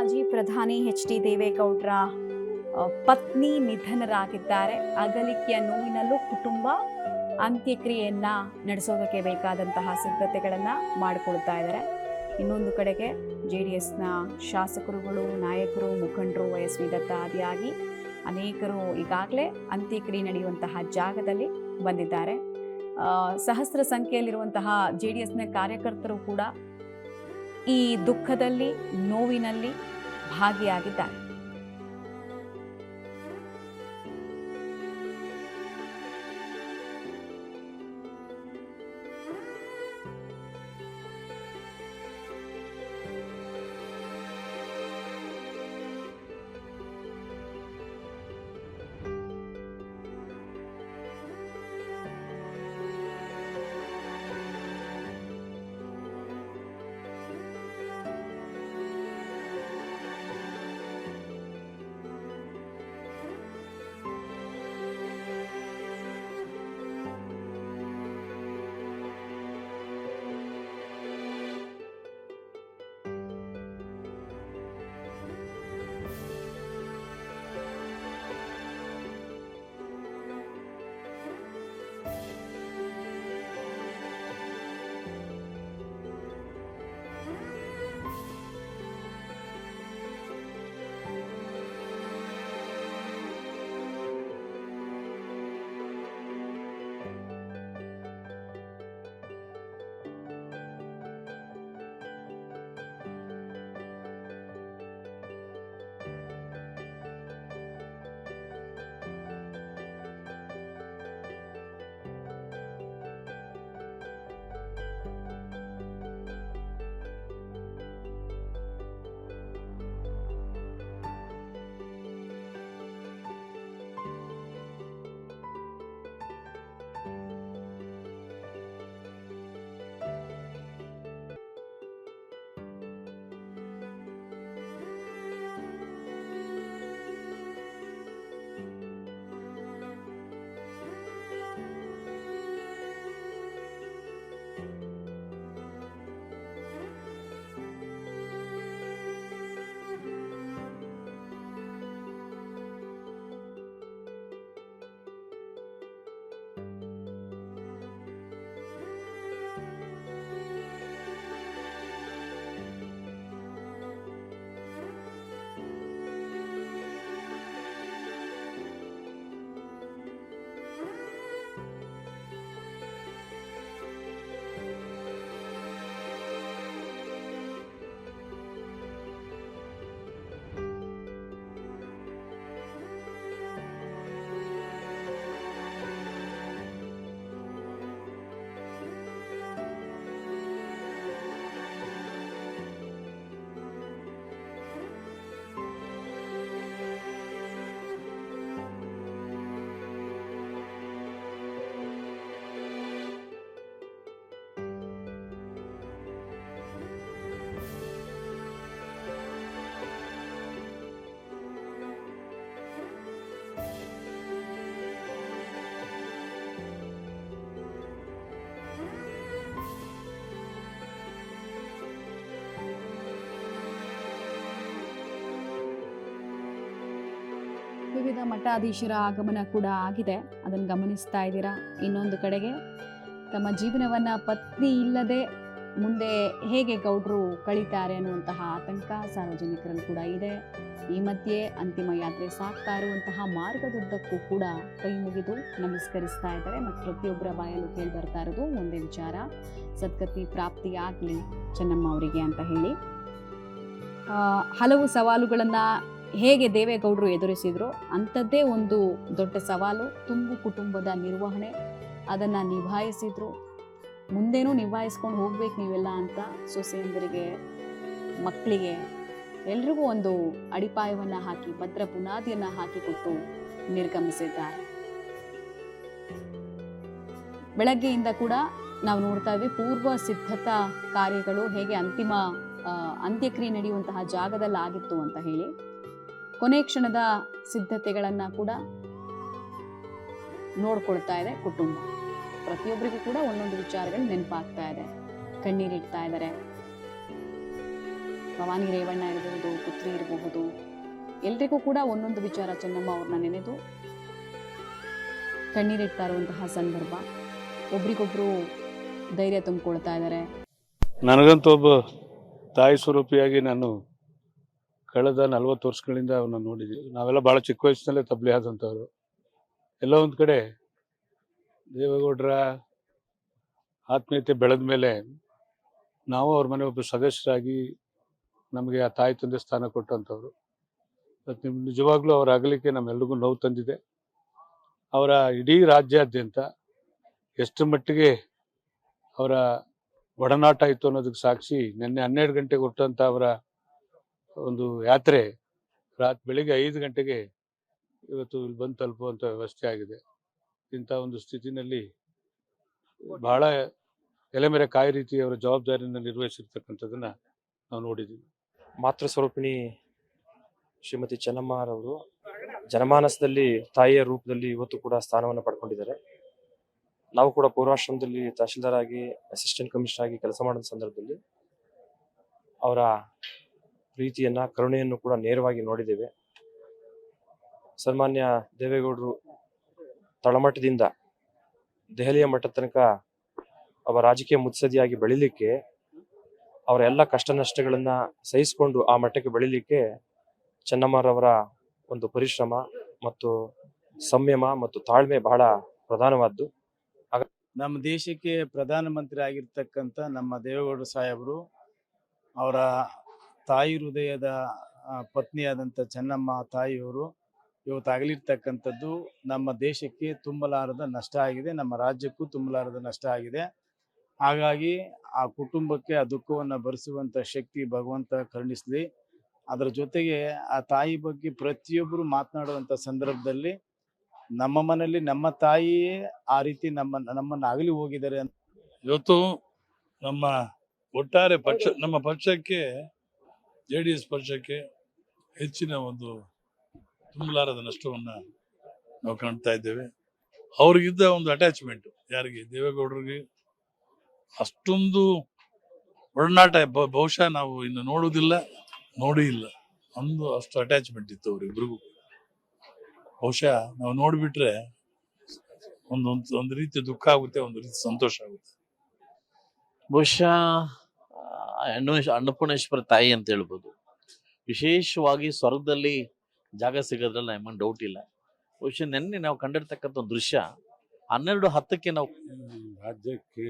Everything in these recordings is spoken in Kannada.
ಮಾಜಿ ಪ್ರಧಾನಿ ಎಚ್.ಡಿ. ದೇವೇಗೌಡರ ಪತ್ನಿ ನಿಧನರಾಗಿದ್ದಾರೆ. ಅಗಲಿಕೆಯ ನೋವಿನಲ್ಲೂ ಕುಟುಂಬ ಅಂತ್ಯಕ್ರಿಯೆಯನ್ನ ನಡೆಸೋದಕ್ಕೆ ಬೇಕಾದಂತಹ ಸಿದ್ಧತೆಗಳನ್ನು ಮಾಡಿಕೊಳ್ತಾ ಇದ್ದಾರೆ. ಇನ್ನೊಂದು ಕಡೆಗೆ JDSನ ಶಾಸಕರುಗಳು, ನಾಯಕರು, ಮುಖಂಡರು, YSV ದತ್ತ ಆದಿಯಾಗಿ ಅನೇಕರು ಈಗಾಗಲೇ ಅಂತ್ಯಕ್ರಿಯೆ ನಡೆಯುವಂತಹ ಜಾಗದಲ್ಲಿ ಬಂದಿದ್ದಾರೆ. ಸಹಸ್ರ ಸಂಖ್ಯೆಯಲ್ಲಿರುವಂತಹ JDSನ ಕಾರ್ಯಕರ್ತರು ಕೂಡ ಈ ದುಃಖದಲ್ಲಿ, ನೋವಿನಲ್ಲಿ ಭಾಗಿಯಾಗಿದ್ದಾರೆ. ವಿವಿಧ ಮಠಾಧೀಶರ ಆಗಮನ ಕೂಡ ಆಗಿದೆ, ಅದನ್ನು ಗಮನಿಸ್ತಾ ಇದ್ದೀರಾ. ಇನ್ನೊಂದು ಕಡೆಗೆ ತಮ್ಮ ಜೀವನವನ್ನು ಪತ್ನಿ ಇಲ್ಲದೆ ಮುಂದೆ ಹೇಗೆ ಗೌಡ್ರು ಕಳೀತಾರೆ ಅನ್ನುವಂತಹ ಆತಂಕ ಸಾರ್ವಜನಿಕರಲ್ಲಿ ಕೂಡ ಇದೆ. ಈ ಮಧ್ಯೆ ಅಂತಿಮ ಯಾತ್ರೆ ಸಾಗ್ತಾ ಇರುವಂತಹ ಮಾರ್ಗದುದ್ದಕ್ಕೂ ಕೂಡ ಕೈ ಮುಗಿದು ನಮಸ್ಕರಿಸ್ತಾ ಇದ್ದಾರೆ. ಮತ್ತು ಪ್ರತಿಯೊಬ್ಬರ ಬಾಯಲ್ಲೂ ಕೇಳಿ ಬರ್ತಾ ಇರೋದು ಒಂದೇ ವಿಚಾರ, ಸದ್ಗತಿ ಪ್ರಾಪ್ತಿಯಾಗಲಿ ಚೆನ್ನಮ್ಮ ಅವರಿಗೆ ಅಂತ ಹೇಳಿ. ಹಲವು ಸವಾಲುಗಳನ್ನು ಹೇಗೆ ದೇವೇಗೌಡರು ಎದುರಿಸಿದ್ರು ಅಂಥದ್ದೇ ಒಂದು ದೊಡ್ಡ ಸವಾಲು ತುಂಬು ಕುಟುಂಬದ ನಿರ್ವಹಣೆ. ಅದನ್ನು ನಿಭಾಯಿಸಿದ್ರು, ಮುಂದೇನೂ ನಿಭಾಯಿಸ್ಕೊಂಡು ಹೋಗ್ಬೇಕು ನೀವೆಲ್ಲ ಅಂತ ಸೊಸೆಯಂದರಿಗೆ, ಮಕ್ಕಳಿಗೆ ಎಲ್ರಿಗೂ ಒಂದು ಅಡಿಪಾಯವನ್ನು ಹಾಕಿ ಭದ್ರ ಬುನಾದಿಯನ್ನು ಹಾಕಿಕೊಟ್ಟು ನಿರ್ಗಮಿಸಿದ್ದಾರೆ. ಬೆಳಗ್ಗೆಯಿಂದ ಕೂಡ ನಾವು ನೋಡ್ತಾ ಇದ್ವಿ ಪೂರ್ವ ಸಿದ್ಧತಾ ಕಾರ್ಯಗಳು ಹೇಗೆ ಅಂತ್ಯಕ್ರಿಯೆ ನಡೆಯುವಂತಹ ಜಾಗದಲ್ಲಿ ಆಗಿತ್ತು ಅಂತ ಹೇಳಿ. ಕೊನೆ ಕ್ಷಣದ ಸಿದ್ಧತೆಗಳನ್ನು ಕೂಡ ನೋಡ್ಕೊಳ್ತಾ ಇದೆ ಕುಟುಂಬ. ಪ್ರತಿಯೊಬ್ಬರಿಗೂ ಕೂಡ ಒಂದೊಂದು ವಿಚಾರಗಳು ನೆನಪಾಗ್ತಾ ಇದೆ, ಕಣ್ಣೀರಿಡ್ತಾ ಇದ್ದಾರೆ. ಭವಾನಿ ರೇವಣ್ಣ ಇರ್ಬೋದು, ಪುತ್ರಿ ಎಲ್ರಿಗೂ ಕೂಡ ಒಂದೊಂದು ವಿಚಾರ ಚೆನ್ನಮ್ಮ ಅವ್ರನ್ನ ನೆನೆದು ಕಣ್ಣೀರಿಡ್ತಾ ಇರುವಂತಹ ಸಂದರ್ಭ. ಒಬ್ರಿಗೊಬ್ರು ಧೈರ್ಯ ತುಂಬಿಕೊಳ್ತಾ ಇದ್ದಾರೆ. ನನಗಂತೂ ಒಬ್ಬ ತಾಯಿ ಸ್ವರೂಪಿಯಾಗಿ ನಾನು ಕಳೆದ 40 ವರ್ಷಗಳಿಂದ ಅವನ್ನ ನೋಡಿದ್ದೀವಿ. ನಾವೆಲ್ಲ ಭಾಳ ಚಿಕ್ಕ ವಯಸ್ಸಿನಲ್ಲೇ ತಬ್ಲಿ ಆದಂಥವ್ರು. ಎಲ್ಲೋ ಒಂದು ಕಡೆ ದೇವೇಗೌಡರ ಆತ್ಮೀಯತೆ ಬೆಳೆದ ಮೇಲೆ ನಾವು ಅವ್ರ ಮನೆ ಒಬ್ಬ ಸದಸ್ಯರಾಗಿ ನಮಗೆ ಆ ತಾಯಿ ತಂದೆ ಸ್ಥಾನ ಕೊಟ್ಟಂಥವ್ರು. ಮತ್ತು ನಿಜವಾಗ್ಲೂ ಅವರ ಅಗಲಿಕೆ ನಮ್ಮೆಲ್ರಿಗೂ ನೋವು ತಂದಿದೆ. ಅವರ ಇಡೀ ರಾಜ್ಯಾದ್ಯಂತ ಎಷ್ಟು ಮಟ್ಟಿಗೆ ಅವರ ಒಡನಾಟ ಇತ್ತು ಅನ್ನೋದಕ್ಕೆ ಸಾಕ್ಷಿ ನಿನ್ನೆ 12 ಗಂಟೆಗೆ ಹೊರಟಂಥ ಅವರ ಒಂದು ಯಾತ್ರೆ ಬೆಳಿಗ್ಗೆ 5 ಗಂಟೆಗೆ ಇವತ್ತು ಇಲ್ಲಿ ಬಂದು ತಲುಪುವಂಥ ವ್ಯವಸ್ಥೆ ಆಗಿದೆ. ಇಂಥ ಒಂದು ಸ್ಥಿತಿನಲ್ಲಿ ಬಹಳ ಎಲೆಮೆರೆ ಕಾಯಿ ರೀತಿ ಅವರ ಜವಾಬ್ದಾರಿಯನ್ನು ನಿರ್ವಹಿಸಿರ್ತಕ್ಕಂಥದ್ದನ್ನ ನಾವು ನೋಡಿದ್ದೀವಿ. ಮಾತೃ ಸ್ವರೂಪಿಣಿ ಶ್ರೀಮತಿ ಚೆನ್ನಮ್ಮರವರು ಜನಮಾನಸದಲ್ಲಿ ತಾಯಿಯ ರೂಪದಲ್ಲಿ ಇವತ್ತು ಕೂಡ ಸ್ಥಾನವನ್ನು ಪಡ್ಕೊಂಡಿದ್ದಾರೆ. ನಾವು ಕೂಡ ಪೂರ್ವಾಶ್ರಮದಲ್ಲಿ ತಹಶೀಲ್ದಾರ್ ಆಗಿ ಅಸಿಸ್ಟೆಂಟ್ ಕಮಿಷನರ್ ಆಗಿ ಕೆಲಸ ಮಾಡಿದ ಸಂದರ್ಭದಲ್ಲಿ ಅವರ ಪ್ರೀತಿಯನ್ನ ಕರುಣೆಯನ್ನು ಕೂಡ ನೇರವಾಗಿ ನೋಡಿದ್ದೇವೆ. ಸನ್ಮಾನ್ಯ ದೇವೇಗೌಡರು ತಳಮಟ್ಟದಿಂದ ದೆಹಲಿಯ ಮಟ್ಟದ ತನಕ ಅವರ ರಾಜಕೀಯ ಮುತ್ಸದ್ದಿಯಾಗಿ ಬೆಳಿಲಿಕ್ಕೆ, ಅವರ ಎಲ್ಲ ಕಷ್ಟ ನಷ್ಟಗಳನ್ನ ಸಹಿಸಿಕೊಂಡು ಆ ಮಟ್ಟಕ್ಕೆ ಬೆಳಿಲಿಕ್ಕೆ ಚೆನ್ನಮ್ಮರವರ ಒಂದು ಪರಿಶ್ರಮ ಮತ್ತು ಸಂಯಮ ಮತ್ತು ತಾಳ್ಮೆ ಬಹಳ ಪ್ರಧಾನವಾದ್ದು. ನಮ್ಮ ದೇಶಕ್ಕೆ ಪ್ರಧಾನಮಂತ್ರಿ ಆಗಿರ್ತಕ್ಕಂಥ ನಮ್ಮ ದೇವೇಗೌಡರು ಸಾಹೇಬರು ಅವರ ತಾಯಿ ಹೃದಯದ ಪತ್ನಿಯಾದಂಥ ಚೆನ್ನಮ್ಮ ತಾಯಿಯವರು ಇವತ್ತು ಆಗಲಿರ್ತಕ್ಕಂಥದ್ದು ನಮ್ಮ ದೇಶಕ್ಕೆ ತುಂಬಲಾರದ ನಷ್ಟ ಆಗಿದೆ, ನಮ್ಮ ರಾಜ್ಯಕ್ಕೂ ತುಂಬಲಾರದ ನಷ್ಟ ಆಗಿದೆ. ಹಾಗಾಗಿ ಆ ಕುಟುಂಬಕ್ಕೆ ಆ ದುಃಖವನ್ನು ಭರಿಸುವಂಥ ಶಕ್ತಿ ಭಗವಂತ ಕರುಣಿಸಲಿ. ಅದರ ಜೊತೆಗೆ ಆ ತಾಯಿ ಬಗ್ಗೆ ಪ್ರತಿಯೊಬ್ಬರು ಮಾತನಾಡುವಂಥ ಸಂದರ್ಭದಲ್ಲಿ ನಮ್ಮ ಮನೆಯಲ್ಲಿ ನಮ್ಮ ತಾಯಿಯೇ ಆ ರೀತಿ ನಮ್ಮನ್ನು ಅಗಲಿ ಹೋಗಿದ್ದಾರೆ ಅಂತ ಇವತ್ತು ನಮ್ಮ ಒಟ್ಟಾರೆ ನಮ್ಮ ಪಕ್ಷಕ್ಕೆ JDS ಪಕ್ಷಕ್ಕೆ ಹೆಚ್ಚಿನ ಒಂದು ತುಂಬಲಾರದ ನಷ್ಟವನ್ನು ನಾವು ಕಾಣ್ತಾ ಇದ್ದೇವೆ. ಅವ್ರಿಗಿದ್ದ ಒಂದು ಅಟ್ಯಾಚ್ಮೆಂಟ್ ಯಾರಿಗೆ, ದೇವೇಗೌಡರಿಗೆ ಅಷ್ಟೊಂದು ಒಡನಾಟ ಬಹುಶಃ ನಾವು ಇನ್ನು ನೋಡುವುದಿಲ್ಲ, ನೋಡಿ ಇಲ್ಲ. ಅಷ್ಟು ಅಟ್ಯಾಚ್ಮೆಂಟ್ ಇತ್ತು ಅವರಿಬ್ರಿಗೂ. ಬಹುಶಃ ನಾವು ನೋಡ್ಬಿಟ್ರೆ ಒಂದು ರೀತಿ ದುಃಖ ಆಗುತ್ತೆ, ಒಂದು ರೀತಿ ಸಂತೋಷ ಆಗುತ್ತೆ. ಬಹುಶಃ ಅನ್ನಪೂರ್ಣೇಶ್ವರ ತಾಯಿ ಅಂತ ಹೇಳ್ಬೋದು. ವಿಶೇಷವಾಗಿ ಸ್ವರ್ಗದಲ್ಲಿ ಜಾಗ ಸಿಗೋದ್ರಲ್ಲಿ ನಮಗೆ ಡೌಟ್ ಇಲ್ಲ. ಬಹುಶಃ ನೆನ್ನೆ ನಾವು ಕಂಡಿರ್ತಕ್ಕಂಥ ಒಂದು ದೃಶ್ಯ 12:10 ನಾವು ರಾಜ್ಯಕ್ಕೆ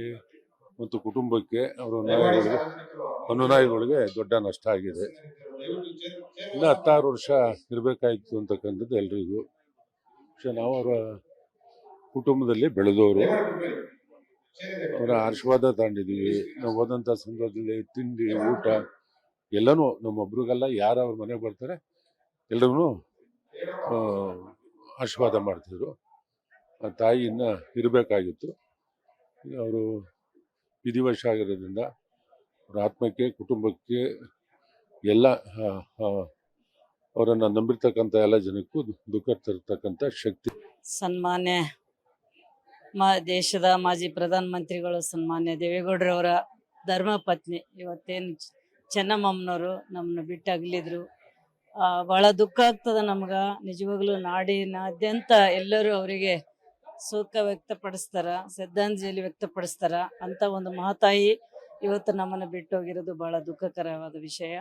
ಮತ್ತು ಕುಟುಂಬಕ್ಕೆ ಅವರ ಅನುಯಾಯಿಗಳಿಗೆ ದೊಡ್ಡ ನಷ್ಟ ಆಗಿದೆ. ಇನ್ನು 16 ವರ್ಷ ಇರಬೇಕಾಯ್ತು ಅಂತಕ್ಕಂಥದ್ದು ಎಲ್ರಿಗೂ. പക്ഷെ ನಾವು ಅವರ ಕುಟುಂಬದಲ್ಲಿ ಬೆಳೆದವರು, ಅವರ ಆಶೀರ್ವಾದ ತಗೊಂಡಿದ್ದೀವಿ. ನಾವು ಹೋದಂಥ ಸಂದರ್ಭದಲ್ಲಿ ತಿಂಡಿ ಊಟ ಎಲ್ಲನೂ ನಮ್ಮೊಬ್ರಿಗೆಲ್ಲ ಯಾರು ಅವ್ರ ಮನೆಗೆ ಬರ್ತಾರೆ ಎಲ್ಲರೂ ಆಶೀರ್ವಾದ ಮಾಡ್ತಿದ್ರು. ಆ ತಾಯಿ ಇನ್ನು ಇರಬೇಕಾಗಿತ್ತು. ಅವರು ವಿಧಿವಶ ಆಗಿರೋದ್ರಿಂದ ಅವರ ಆತ್ಮಕ್ಕೆ, ಕುಟುಂಬಕ್ಕೆ, ಎಲ್ಲ ಅವರನ್ನು ನಂಬಿರ್ತಕ್ಕಂಥ ಎಲ್ಲ ಜನಕ್ಕೂ ದುಃಖ ತರ್ತಕ್ಕಂಥ ಶಕ್ತಿ. ಸನ್ಮಾನ್ಯ ದೇಶದ ಮಾಜಿ ಪ್ರಧಾನಮಂತ್ರಿಗಳು ಸನ್ಮಾನ್ಯ ದೇವೇಗೌಡರವರ ಧರ್ಮಪತ್ನಿ ಇವತ್ತೇನು ಚೆನ್ನಮ್ಮನವರು ನಮ್ಮನ್ನ ಬಿಟ್ಟು ಅಗಲಿದ್ರು. ಬಹಳ ದುಃಖ ಆಗ್ತದ ನಮ್ಗೆ. ನಿಜವಾಗ್ಲೂ ನಾಡಿನಾದ್ಯಂತ ಎಲ್ಲರೂ ಅವರಿಗೆ ಶೋಕ ವ್ಯಕ್ತಪಡಿಸ್ತಾರ, ಶ್ರದ್ಧಾಂಜಲಿ ವ್ಯಕ್ತಪಡಿಸ್ತಾರ. ಅಂತ ಒಂದು ಮಹಾತಾಯಿ ಇವತ್ತು ನಮ್ಮನ್ನು ಬಿಟ್ಟು ಹೋಗಿರೋದು ಬಹಳ ದುಃಖಕರವಾದ ವಿಷಯ.